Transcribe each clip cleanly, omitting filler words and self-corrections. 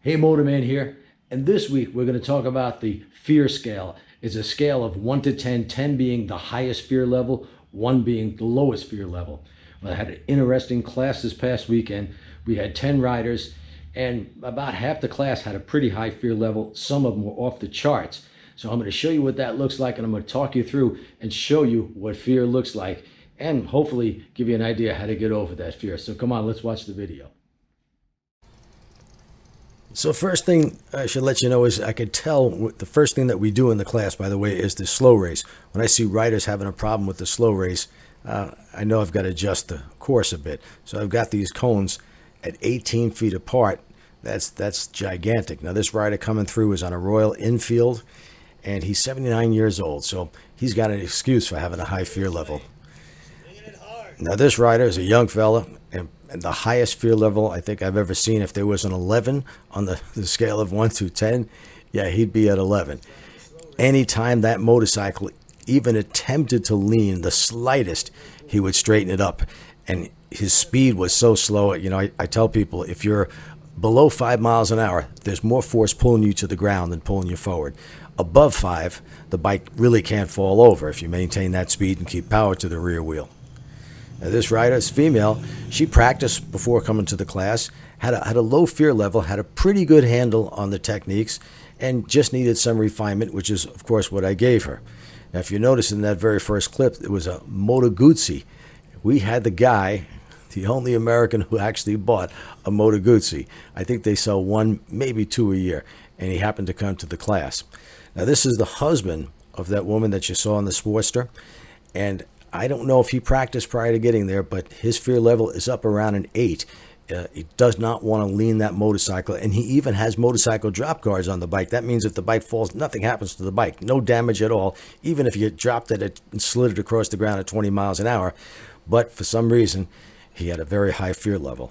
Hey, Motorman here. And this week we're going to talk about the fear scale. It's a scale of 1 to 10, 10 being the highest fear level, 1 being the lowest fear level. Well, I had an interesting class this past weekend. We had 10 riders, and about half the class had a pretty high fear level. Some of them were off the charts. So I'm going to show you what that looks like, and I'm going to talk you through and show you what fear looks like, and hopefully give you an idea how to get over that fear. So come on, let's watch the video. So first thing I should let you know is I could tell the first thing that we do in the class, by the way, is the slow race. When I see riders having a problem with the slow race, I know I've got to adjust the course a bit. So I've got these cones at 18 feet apart. That's gigantic. Now this rider coming through is on a Royal Enfield, and he's 79 years old, so he's got an excuse for having a high fear level. Now this rider is a young fella, and the highest fear level I think I've ever seen. If there was an 11 on the scale of 1 to 10, yeah, he'd be at 11. Anytime that motorcycle even attempted to lean the slightest, he would straighten it up. And his speed was so slow. You know, I tell people, if you're below 5 miles an hour, there's more force pulling you to the ground than pulling you forward. Above 5, the bike really can't fall over if you maintain that speed and keep power to the rear wheel. Now, this rider is female. She practiced before coming to the class, had a low fear level, had a pretty good handle on the techniques, and just needed some refinement, which is, of course, what I gave her. Now, if you notice in that very first clip, it was a Moto Guzzi. We had the guy, the only American who actually bought a Moto Guzzi. I think they sell 1, maybe 2 a year, and he happened to come to the class. Now, this is the husband of that woman that you saw in the Sportster, and I don't know if he practiced prior to getting there, but his fear level is up around an 8. He does not want to lean that motorcycle, and he even has motorcycle drop guards on the bike. That means if the bike falls, nothing happens to the bike. No damage at all, even if you dropped it and slid it across the ground at 20 miles an hour. But for some reason, he had a very high fear level.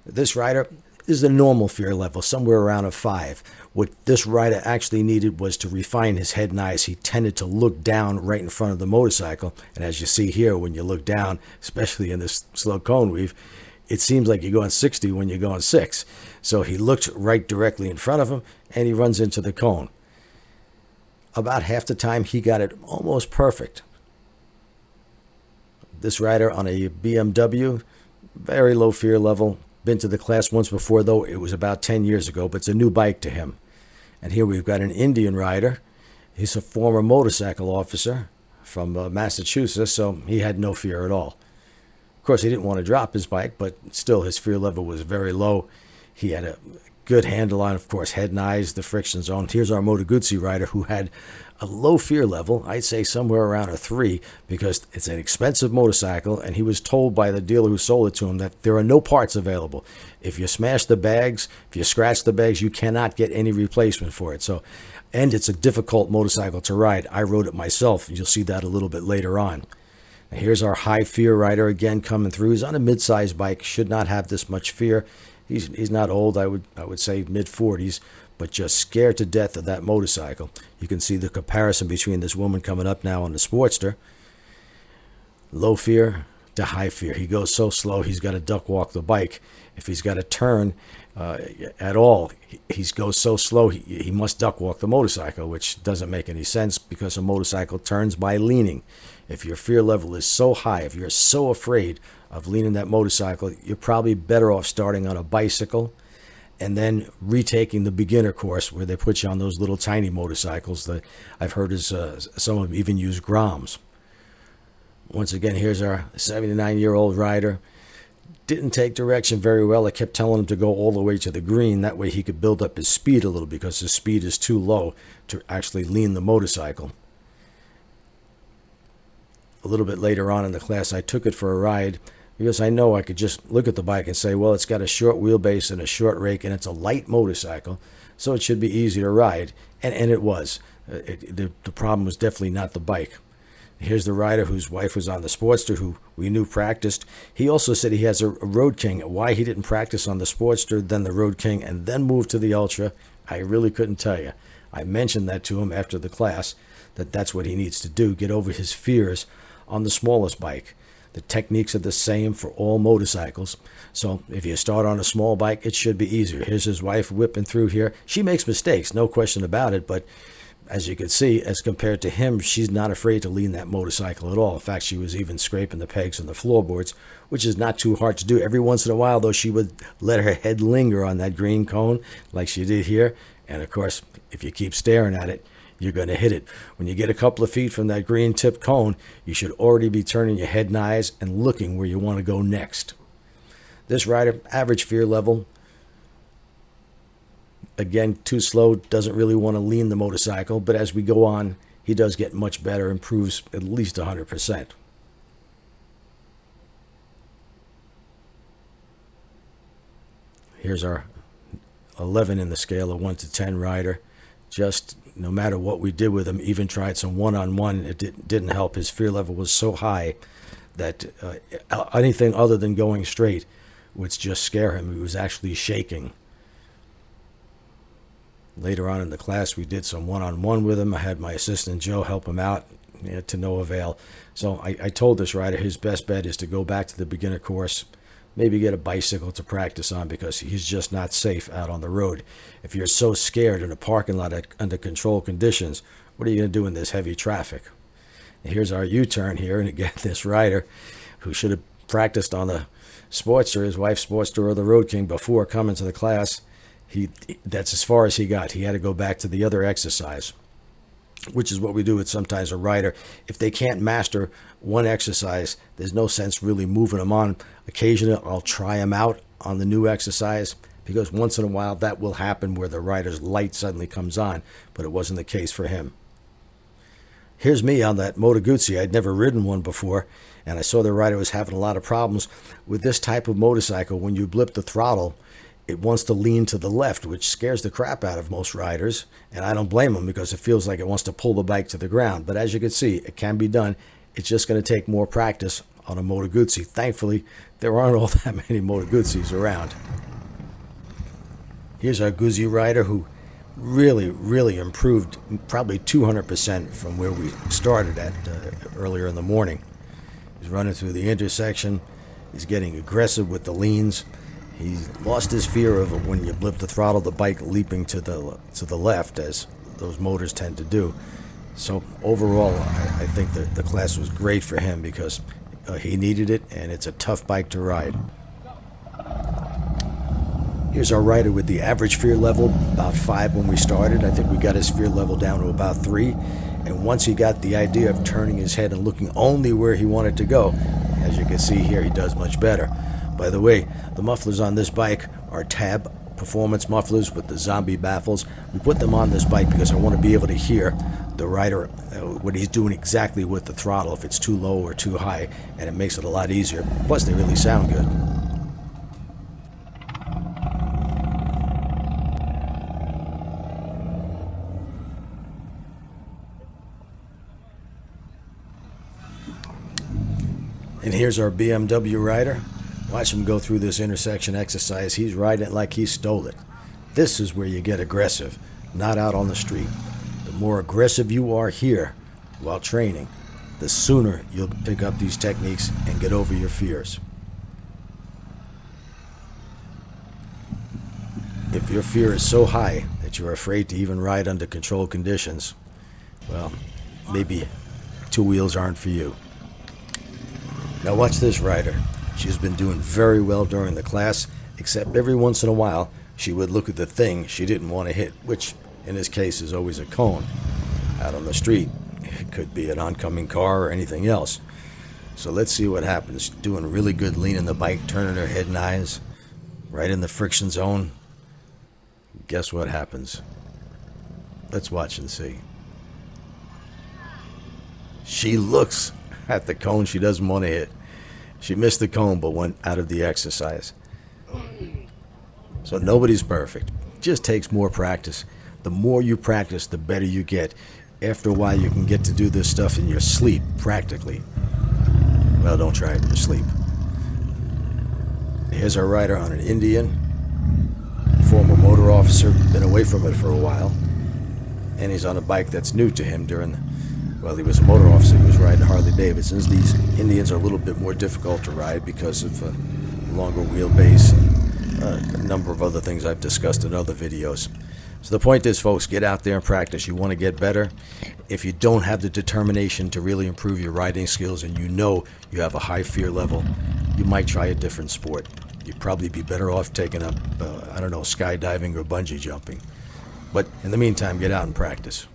This rider is the normal fear level, somewhere around a 5. What this rider actually needed was to refine his head and eyes. He tended to look down right in front of the motorcycle. And as you see here, when you look down, especially in this slow cone weave, it seems like you're going 60 when you're going 6. So he looked right directly in front of him, and he runs into the cone. About half the time, he got it almost perfect. This rider on a BMW, very low fear level. Been to the class once before, though. It was about 10 years ago, but it's a new bike to him. And here we've got an Indian rider. He's a former motorcycle officer from Massachusetts, so he had no fear at all. Of course, he didn't want to drop his bike, but still his fear level was very low. He had a good handle on, of course, head and eyes, the friction zone. Here's our Moto Guzzi rider who had a low fear level, I'd say somewhere around a 3, because it's an expensive motorcycle, and he was told by the dealer who sold it to him that there are no parts available. If you smash the bags, if you scratch the bags, you cannot get any replacement for it. So, and it's a difficult motorcycle to ride. I rode it myself, and you'll see that a little bit later on. Now, here's our high fear rider again coming through. He's on a mid-sized bike, should not have this much fear. He's not old, I would say mid-40s, but just scared to death of that motorcycle. You can see the comparison between this woman coming up now on the Sportster. Low fear to high fear. He goes so slow, he's got to duck walk the bike. If he's got to turn at all, he goes so slow, he must duck walk the motorcycle, which doesn't make any sense because a motorcycle turns by leaning. If your fear level is so high, if you're so afraid of leaning that motorcycle, you're probably better off starting on a bicycle and then retaking the beginner course where they put you on those little tiny motorcycles that I've heard is some of them even use Groms. Once again, here's our 79-year-old rider. Didn't take direction very well. I kept telling him to go all the way to the green. That way he could build up his speed a little because his speed is too low to actually lean the motorcycle. A little bit later on in the class, I took it for a ride because I know I could just look at the bike and say, well, it's got a short wheelbase and a short rake, and it's a light motorcycle, so it should be easy to ride. And it was. The problem was definitely not the bike. Here's the rider whose wife was on the Sportster, who we knew practiced. He also said he has a Road King. Why he didn't practice on the Sportster, then the Road King, and then move to the Ultra, I really couldn't tell you. I mentioned that to him after the class, that that's what he needs to do, get over his fears on the smallest bike. The techniques are the same for all motorcycles. So if you start on a small bike, it should be easier. Here's his wife whipping through here. She makes mistakes, no question about it, but as you can see, as compared to him, she's not afraid to lean that motorcycle at all. In fact, she was even scraping the pegs on the floorboards, which is not too hard to do. Every once in a while, though, she would let her head linger on that green cone like she did here. And, of course, if you keep staring at it, you're going to hit it. When you get a couple of feet from that green tip cone, you should already be turning your head and eyes and looking where you want to go next. This rider, average fear level. Again, too slow, doesn't really want to lean the motorcycle, but as we go on, he does get much better, improves at least 100%. Here's our 11 in the scale of 1 to 10 rider. Just no matter what we did with him, even tried some one-on-one, it didn't help. His fear level was so high that anything other than going straight would just scare him. He was actually shaking. Later on in the class, we did some one-on-one with him. I had my assistant Joe help him out, to no avail. So I told this rider his best bet is to go back to the beginner course, maybe get a bicycle to practice on, because he's just not safe out on the road. If you're so scared in a parking lot under controlled conditions, what are you going to do in this heavy traffic? And here's our U-turn here, and again, this rider who should have practiced on the Sportster, his wife's Sportster or the Road King, before coming to the class, that's as far as he got. He had to go back to the other exercise, which is what we do with sometimes a rider. If they can't master one exercise, there's no sense really moving them on. Occasionally, I'll try them out on the new exercise, because once in a while that will happen where the rider's light suddenly comes on, but it wasn't the case for him. Here's me on that Moto Guzzi. I'd never ridden one before, and I saw the rider was having a lot of problems with this type of motorcycle. When you blip the throttle, it wants to lean to the left, which scares the crap out of most riders, and I don't blame them, because it feels like it wants to pull the bike to the ground. But as you can see, it can be done. It's just going to take more practice on a Moto Guzzi. Thankfully, there aren't all that many Moto Guzzis around. Here's our Guzzi rider who really improved, probably 200% from where we started at earlier in the morning. He's running through the intersection. He's getting aggressive with the leans. He's lost his fear of when you blip the throttle, the bike leaping to the left, as those motors tend to do. So overall, I think that the class was great for him, because he needed it, and it's a tough bike to ride. Here's our rider with the average fear level, about 5 when we started. I think we got his fear level down to about 3. And once he got the idea of turning his head and looking only where he wanted to go, as you can see here, he does much better. By the way, the mufflers on this bike are Tab performance mufflers with the zombie baffles. We put them on this bike because I want to be able to hear the rider, what he's doing exactly with the throttle, if it's too low or too high, and it makes it a lot easier. Plus, they really sound good. And here's our BMW rider. Watch him go through this intersection exercise. He's riding it like he stole it. This is where you get aggressive, not out on the street. The more aggressive you are here while training, the sooner you'll pick up these techniques and get over your fears. If your fear is so high that you're afraid to even ride under controlled conditions, well, maybe 2 wheels aren't for you. Now watch this rider. She's been doing very well during the class, except every once in a while she would look at the thing she didn't want to hit, which in this case is always a cone. Out on the street, it could be an oncoming car or anything else. So let's see what happens. Doing really good leaning the bike, turning her head and eyes, right in the friction zone. Guess what happens? Let's watch and see. She looks at the cone she doesn't want to hit. She missed the cone but went out of the exercise. So nobody's perfect. It just takes more practice. The more you practice, the better you get. After a while, you can get to do this stuff in your sleep, practically. Well, don't try it in your sleep. Here's our rider on an Indian. Former motor officer, been away from it for a while. And he's on a bike that's new to him during Well, he was a motor officer. He was riding Harley Davidsons. These Indians are a little bit more difficult to ride because of longer wheelbase and a number of other things I've discussed in other videos. So the point is, folks, get out there and practice. You want to get better. If you don't have the determination to really improve your riding skills and you know you have a high fear level, you might try a different sport. You'd probably be better off taking up, I don't know, skydiving or bungee jumping. But in the meantime, get out and practice.